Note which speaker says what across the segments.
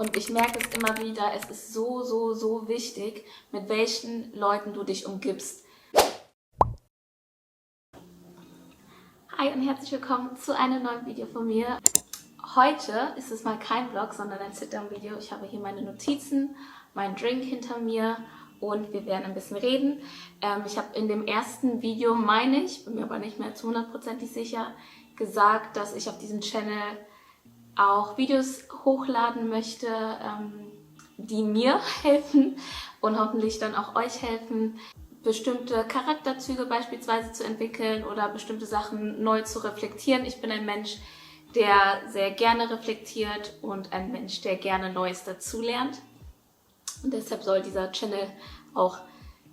Speaker 1: Und ich merke es immer wieder, es ist so, so, so wichtig, mit welchen Leuten du dich umgibst. Hi und herzlich willkommen zu einem neuen Video von mir. Heute ist es mal kein Vlog, sondern ein Sit-Down-Video. Ich habe hier meine Notizen, meinen Drink hinter mir und wir werden ein bisschen reden. Ich habe in dem ersten Video, meine ich, bin mir aber nicht mehr zu 100% sicher, gesagt, dass ich auf diesem Channel auch Videos hochladen möchte, die mir helfen und hoffentlich dann auch euch helfen, bestimmte Charakterzüge beispielsweise zu entwickeln oder bestimmte Sachen neu zu reflektieren. Ich bin ein Mensch, der sehr gerne reflektiert und ein Mensch, der gerne Neues dazulernt. Und deshalb soll dieser Channel auch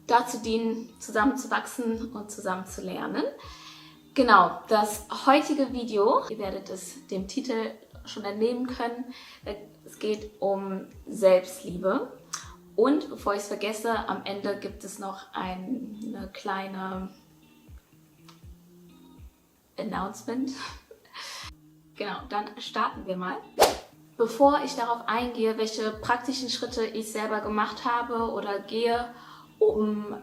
Speaker 1: dazu dienen, zusammenzuwachsen und zusammen zu lernen. Genau, das heutige Video, ihr werdet es dem Titel schon entnehmen können, es geht um Selbstliebe. Und bevor ich es vergesse, am Ende gibt es noch eine kleine Announcement. Genau, dann starten wir mal. Bevor ich darauf eingehe, welche praktischen Schritte ich selber gemacht habe oder gehe, um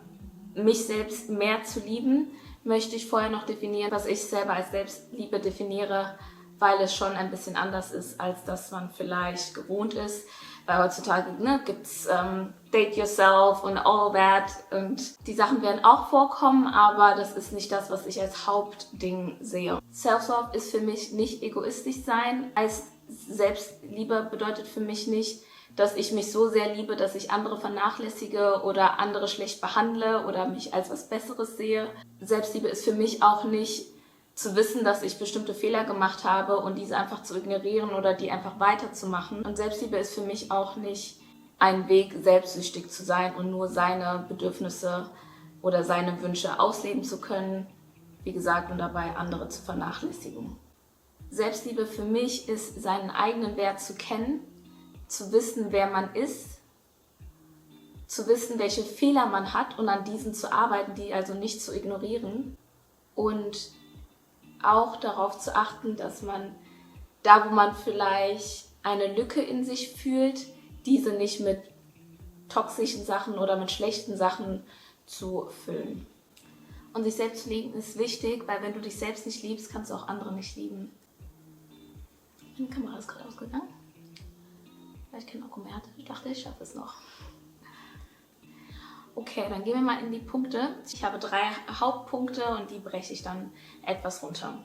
Speaker 1: mich selbst mehr zu lieben, möchte ich vorher noch definieren, was ich selber als Selbstliebe definiere, weil es schon ein bisschen anders ist, als das man vielleicht gewohnt ist. Weil heutzutage gibt es Date Yourself und all that und die Sachen werden auch vorkommen, aber das ist nicht das, was ich als Hauptding sehe. Self-Love ist für mich nicht egoistisch sein. Als Selbstliebe bedeutet für mich nicht, dass ich mich so sehr liebe, dass ich andere vernachlässige oder andere schlecht behandle oder mich als was Besseres sehe. Selbstliebe ist für mich auch nicht zu wissen, dass ich bestimmte Fehler gemacht habe und diese einfach zu ignorieren oder die einfach weiterzumachen. Und Selbstliebe ist für mich auch nicht ein Weg, selbstsüchtig zu sein und nur seine Bedürfnisse oder seine Wünsche ausleben zu können, wie gesagt, und dabei andere zu vernachlässigen. Selbstliebe für mich ist, seinen eigenen Wert zu kennen, zu wissen, wer man ist, zu wissen, welche Fehler man hat und an diesen zu arbeiten, die also nicht zu ignorieren und auch darauf zu achten, dass man da, wo man vielleicht eine Lücke in sich fühlt, diese nicht mit toxischen Sachen oder mit schlechten Sachen zu füllen. Und sich selbst zu lieben ist wichtig, weil wenn du dich selbst nicht liebst, kannst du auch andere nicht lieben. Meine Kamera ist gerade ausgegangen. Weil ich kein Akku mehr hatte. Ich dachte, ich schaffe es noch. Okay, dann gehen wir mal in die Punkte. Ich habe 3 Hauptpunkte und die breche ich dann etwas runter.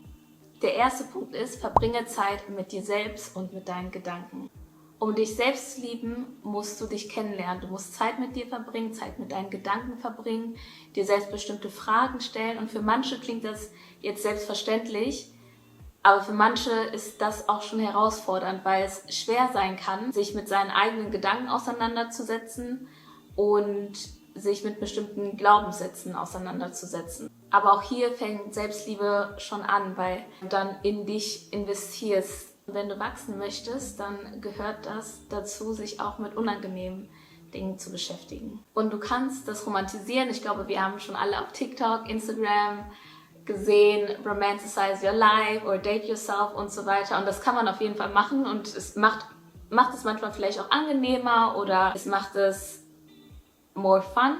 Speaker 1: Der erste Punkt ist, verbringe Zeit mit dir selbst und mit deinen Gedanken. Um dich selbst zu lieben, musst du dich kennenlernen. Du musst Zeit mit dir verbringen, Zeit mit deinen Gedanken verbringen, dir selbst bestimmte Fragen stellen. Und für manche klingt das jetzt selbstverständlich, aber für manche ist das auch schon herausfordernd, weil es schwer sein kann, sich mit seinen eigenen Gedanken auseinanderzusetzen und sich mit bestimmten Glaubenssätzen auseinanderzusetzen. Aber auch hier fängt Selbstliebe schon an, weil du dann in dich investierst. Wenn du wachsen möchtest, dann gehört das dazu, sich auch mit unangenehmen Dingen zu beschäftigen. Und du kannst das romantisieren. Ich glaube, wir haben schon alle auf TikTok, Instagram gesehen, Romanticize Your Life or Date Yourself und so weiter. Und das kann man auf jeden Fall machen und es macht es manchmal vielleicht auch angenehmer oder es macht es more fun.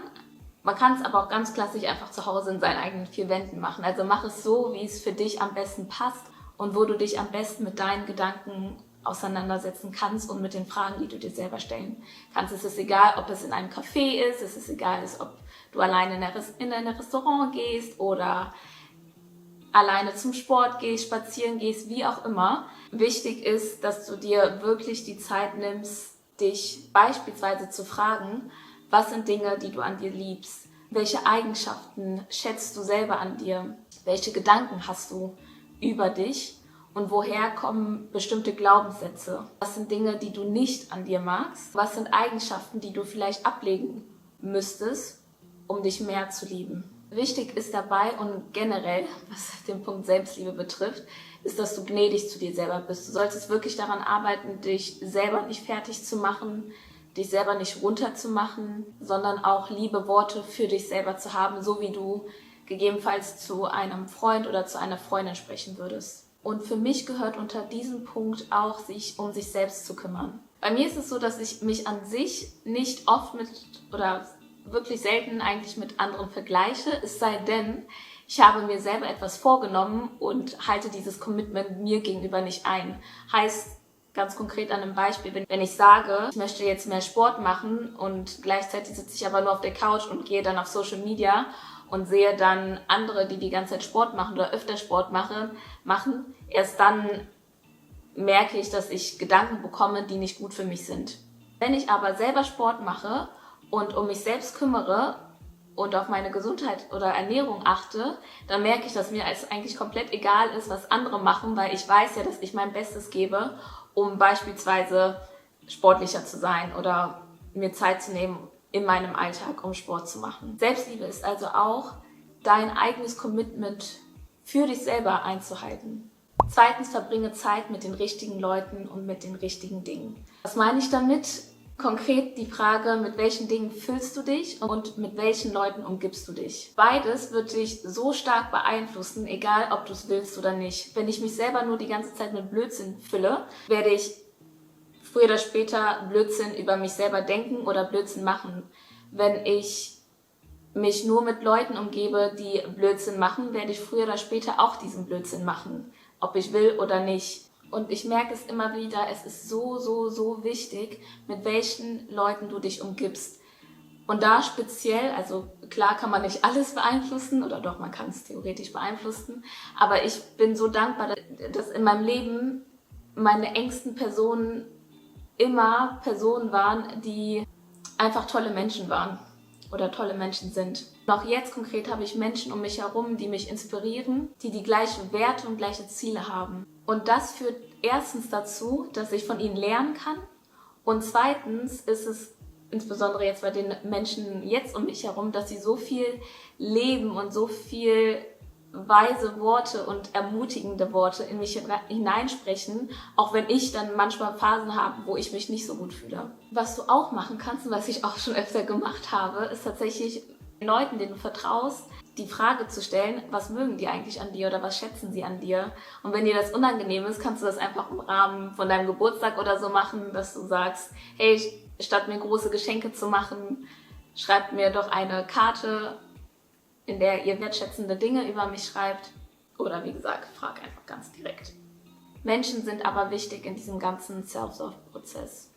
Speaker 1: Man kann es aber auch ganz klassisch einfach zu Hause in seinen eigenen 4 Wänden machen. Also mach es so, wie es für dich am besten passt und wo du dich am besten mit deinen Gedanken auseinandersetzen kannst und mit den Fragen, die du dir selber stellen kannst. Es ist egal, ob es in einem Café ist, es ist egal, ob du alleine in ein Restaurant gehst oder alleine zum Sport gehst, spazieren gehst, wie auch immer. Wichtig ist, dass du dir wirklich die Zeit nimmst, dich beispielsweise zu fragen, was sind Dinge, die du an dir liebst? Welche Eigenschaften schätzt du selber an dir? Welche Gedanken hast du über dich? Und woher kommen bestimmte Glaubenssätze? Was sind Dinge, die du nicht an dir magst? Was sind Eigenschaften, die du vielleicht ablegen müsstest, um dich mehr zu lieben? Wichtig ist dabei und generell, was den Punkt Selbstliebe betrifft, ist, dass du gnädig zu dir selber bist. Du solltest wirklich daran arbeiten, dich selber nicht fertig zu machen, dich selber nicht runterzumachen, sondern auch liebe Worte für dich selber zu haben, so wie du gegebenenfalls zu einem Freund oder zu einer Freundin sprechen würdest. Und für mich gehört unter diesem Punkt auch, sich um sich selbst zu kümmern. Bei mir ist es so, dass ich mich an sich nicht oft oder wirklich selten eigentlich mit anderen vergleiche, es sei denn, ich habe mir selber etwas vorgenommen und halte dieses Commitment mir gegenüber nicht ein. Heißt, ganz konkret an einem Beispiel, wenn ich sage, ich möchte jetzt mehr Sport machen und gleichzeitig sitze ich aber nur auf der Couch und gehe dann auf Social Media und sehe dann andere, die die ganze Zeit Sport machen oder öfter Sport machen, erst dann merke ich, dass ich Gedanken bekomme, die nicht gut für mich sind. Wenn ich aber selber Sport mache und um mich selbst kümmere und auf meine Gesundheit oder Ernährung achte, dann merke ich, dass mir es eigentlich komplett egal ist, was andere machen, weil ich weiß ja, dass ich mein Bestes gebe, um beispielsweise sportlicher zu sein oder mir Zeit zu nehmen in meinem Alltag, um Sport zu machen. Selbstliebe ist also auch, dein eigenes Commitment für dich selber einzuhalten. Zweitens, verbringe Zeit mit den richtigen Leuten und mit den richtigen Dingen. Was meine ich damit? Konkret die Frage, mit welchen Dingen füllst du dich und mit welchen Leuten umgibst du dich? Beides wird dich so stark beeinflussen, egal ob du es willst oder nicht. Wenn ich mich selber nur die ganze Zeit mit Blödsinn fülle, werde ich früher oder später Blödsinn über mich selber denken oder Blödsinn machen. Wenn ich mich nur mit Leuten umgebe, die Blödsinn machen, werde ich früher oder später auch diesen Blödsinn machen, ob ich will oder nicht. Und ich merke es immer wieder, es ist so wichtig, mit welchen Leuten du dich umgibst. Und da speziell, also klar kann man nicht alles beeinflussen, oder doch, man kann es theoretisch beeinflussen, aber ich bin so dankbar, dass in meinem Leben meine engsten Personen immer Personen waren, die einfach tolle Menschen waren oder tolle Menschen sind. Noch jetzt konkret habe ich Menschen um mich herum, die mich inspirieren, die die gleichen Werte und gleiche Ziele haben. Und das führt erstens dazu, dass ich von ihnen lernen kann. Und zweitens ist es insbesondere jetzt bei den Menschen jetzt um mich herum, dass sie so viel leben und so viel weise Worte und ermutigende Worte in mich hineinsprechen, auch wenn ich dann manchmal Phasen habe, wo ich mich nicht so gut fühle. Was du auch machen kannst und was ich auch schon öfter gemacht habe, ist tatsächlich Leuten, denen du vertraust, die Frage zu stellen, was mögen die eigentlich an dir oder was schätzen sie an dir? Und wenn dir das unangenehm ist, kannst du das einfach im Rahmen von deinem Geburtstag oder so machen, dass du sagst, hey, statt mir große Geschenke zu machen, schreibt mir doch eine Karte, in der ihr wertschätzende Dinge über mich schreibt. Oder wie gesagt, frag einfach ganz direkt. Menschen sind aber wichtig in diesem ganzen Self-Love-Prozess.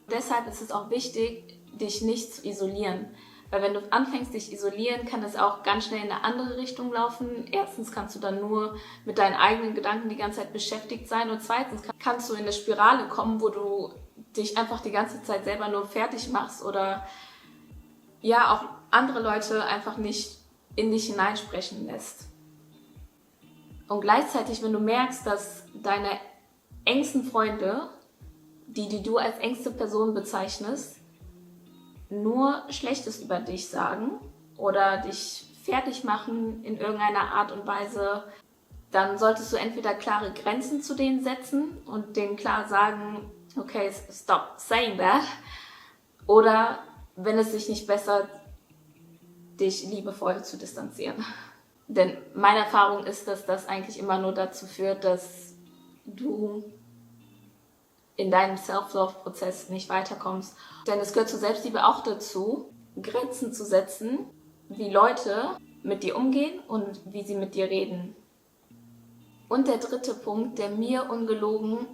Speaker 1: Deshalb ist es auch wichtig, dich nicht zu isolieren. Weil wenn du anfängst, dich isolieren, kann das auch ganz schnell in eine andere Richtung laufen. Erstens kannst du dann nur mit deinen eigenen Gedanken die ganze Zeit beschäftigt sein. Und zweitens kannst du in eine Spirale kommen, wo du dich einfach die ganze Zeit selber nur fertig machst oder ja auch andere Leute einfach nicht in dich hineinsprechen lässt. Und gleichzeitig, wenn du merkst, dass deine engsten Freunde, die du als engste Person bezeichnest, nur Schlechtes über dich sagen oder dich fertig machen in irgendeiner Art und Weise, dann solltest du entweder klare Grenzen zu denen setzen und denen klar sagen, okay, stop saying that, oder wenn es sich nicht bessert, dich liebevoll zu distanzieren. Denn meine Erfahrung ist, dass das eigentlich immer nur dazu führt, dass du in deinem Self-Love-Prozess nicht weiterkommst. Denn es gehört zur Selbstliebe auch dazu, Grenzen zu setzen, wie Leute mit dir umgehen und wie sie mit dir reden. Und der dritte Punkt, der mir ungelogen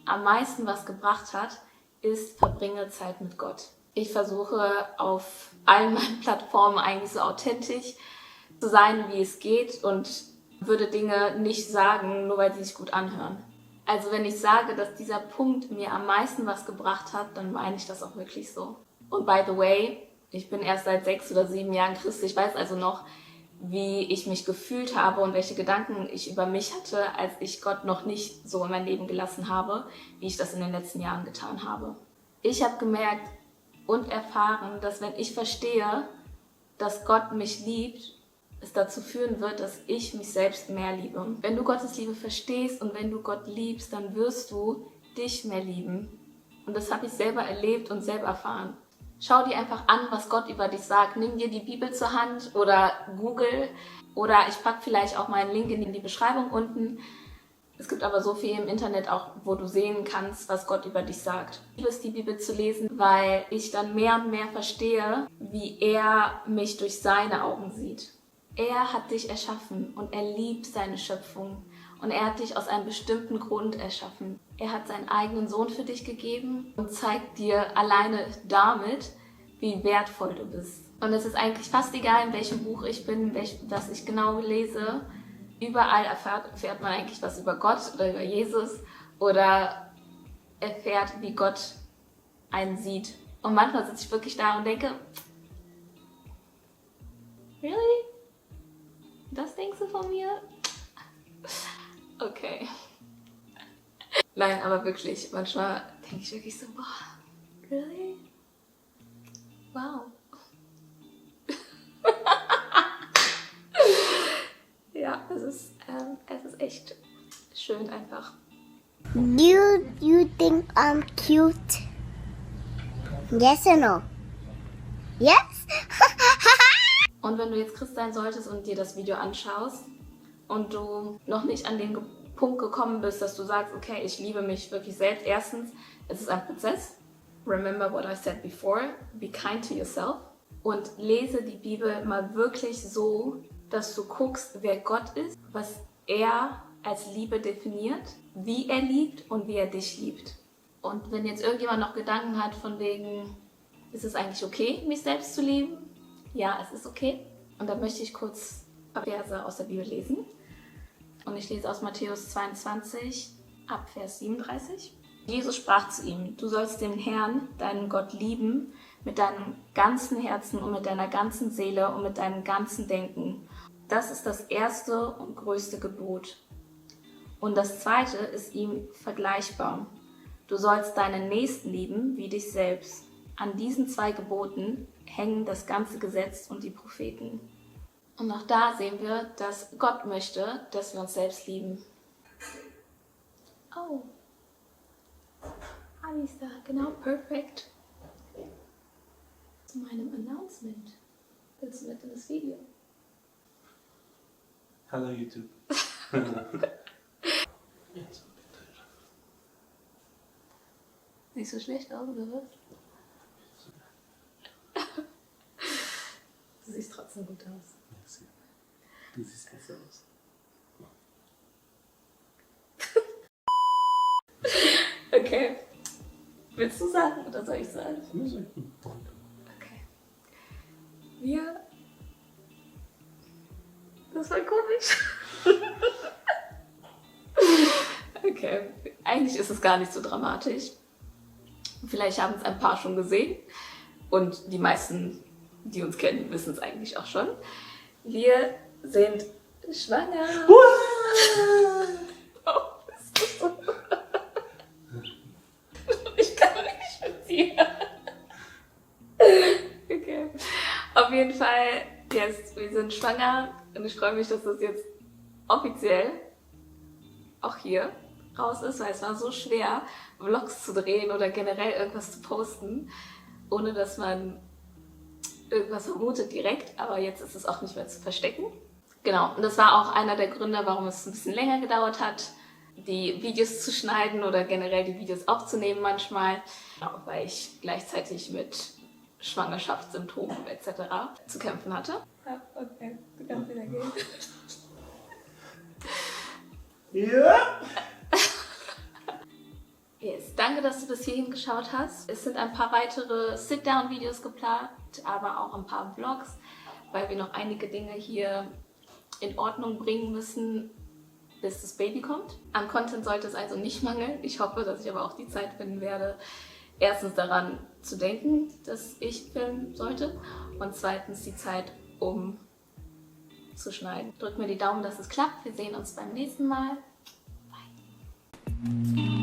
Speaker 1: am meisten was gebracht hat, ist, verbringe Zeit mit Gott. Ich versuche auf allen meinen Plattformen eigentlich so authentisch zu sein, wie es geht und würde Dinge nicht sagen, nur weil sie sich gut anhören. Also wenn ich sage, dass dieser Punkt mir am meisten was gebracht hat, dann meine ich das auch wirklich so. Und by the way, ich bin erst seit 6 oder 7 Jahren Christ. Ich weiß also noch, wie ich mich gefühlt habe und welche Gedanken ich über mich hatte, als ich Gott noch nicht so in mein Leben gelassen habe, wie ich das in den letzten Jahren getan habe. Ich habe gemerkt und erfahren, dass wenn ich verstehe, dass Gott mich liebt, es dazu führen wird, dass ich mich selbst mehr liebe. Wenn du Gottes Liebe verstehst und wenn du Gott liebst, dann wirst du dich mehr lieben. Und das habe ich selber erlebt und selber erfahren. Schau dir einfach an, was Gott über dich sagt. Nimm dir die Bibel zur Hand oder Google oder ich packe vielleicht auch mal einen Link in die Beschreibung unten. Es gibt aber so viel im Internet auch, wo du sehen kannst, was Gott über dich sagt. Ich liebe es, die Bibel zu lesen, weil ich dann mehr und mehr verstehe, wie er mich durch seine Augen sieht. Er hat dich erschaffen und er liebt seine Schöpfung. Und er hat dich aus einem bestimmten Grund erschaffen. Er hat seinen eigenen Sohn für dich gegeben und zeigt dir alleine damit, wie wertvoll du bist. Und es ist eigentlich fast egal, in welchem Buch ich bin, was ich genau lese. Überall erfährt man eigentlich was über Gott oder über Jesus oder erfährt, wie Gott einen sieht. Und manchmal sitze ich wirklich da und denke, really? Das denkst du von mir? Okay. Nein, aber wirklich, manchmal denke ich wirklich so, boah, really? Wow. Ja, es ist echt schön einfach.
Speaker 2: Do you think I'm cute? Yes or no? Yes?
Speaker 1: Und wenn du jetzt Christ sein solltest und dir das Video anschaust und du noch nicht an den Punkt gekommen bist, dass du sagst, okay, ich liebe mich wirklich selbst. Erstens, es ist ein Prozess. Remember what I said before. Be kind to yourself. Und lese die Bibel mal wirklich so, dass du guckst, wer Gott ist, was er als Liebe definiert, wie er liebt und wie er dich liebt. Und wenn jetzt irgendjemand noch Gedanken hat von wegen, ist es eigentlich okay, mich selbst zu lieben? Ja, es ist okay. Und dann möchte ich kurz Verse aus der Bibel lesen. Und ich lese aus Matthäus 22, ab Vers 37. Jesus sprach zu ihm, du sollst den Herrn, deinen Gott, lieben, mit deinem ganzen Herzen und mit deiner ganzen Seele und mit deinem ganzen Denken. Das ist das erste und größte Gebot. Und das zweite ist ihm vergleichbar. Du sollst deinen Nächsten lieben wie dich selbst. An diesen 2 Geboten hängen das ganze Gesetz und die Propheten. Und auch da sehen wir, dass Gott möchte, dass wir uns selbst lieben. Oh, Alisa, genau, perfekt. Zu meinem Announcement. Willst du mit in das Video?
Speaker 3: Hallo YouTube.
Speaker 1: Sieht so schlecht aus, oder was? Du siehst trotzdem gut aus.
Speaker 3: Merci. Du siehst besser aus.
Speaker 1: Okay. Willst du sagen oder soll ich sagen? Okay. Das war komisch. Okay. Eigentlich ist es gar nicht so dramatisch. Vielleicht haben es ein paar schon gesehen. Und die meisten, die uns kennen, wissen es eigentlich auch schon. Wir sind schwanger. Oh, ist das so? Ich kann nicht mit dir. Okay. Auf jeden Fall, yes, wir sind schwanger und ich freue mich, dass das jetzt offiziell auch hier raus ist, weil es war so schwer, Vlogs zu drehen oder generell irgendwas zu posten, ohne dass man irgendwas vermutet direkt, aber jetzt ist es auch nicht mehr zu verstecken. Genau, und das war auch einer der Gründe, warum es ein bisschen länger gedauert hat, die Videos zu schneiden oder generell die Videos aufzunehmen manchmal, auch weil ich gleichzeitig mit Schwangerschaftssymptomen etc. zu kämpfen hatte. Ja, okay, du kannst wieder gehen.
Speaker 3: Ja?
Speaker 1: Yes, danke, dass du bis hierhin geschaut hast. Es sind ein paar weitere Sit-Down-Videos geplant, aber auch ein paar Vlogs, weil wir noch einige Dinge hier in Ordnung bringen müssen, bis das Baby kommt. An Content sollte es also nicht mangeln. Ich hoffe, dass ich aber auch die Zeit finden werde, erstens daran zu denken, dass ich filmen sollte und zweitens die Zeit, um zu schneiden. Drück mir die Daumen, dass es klappt. Wir sehen uns beim nächsten Mal. Bye.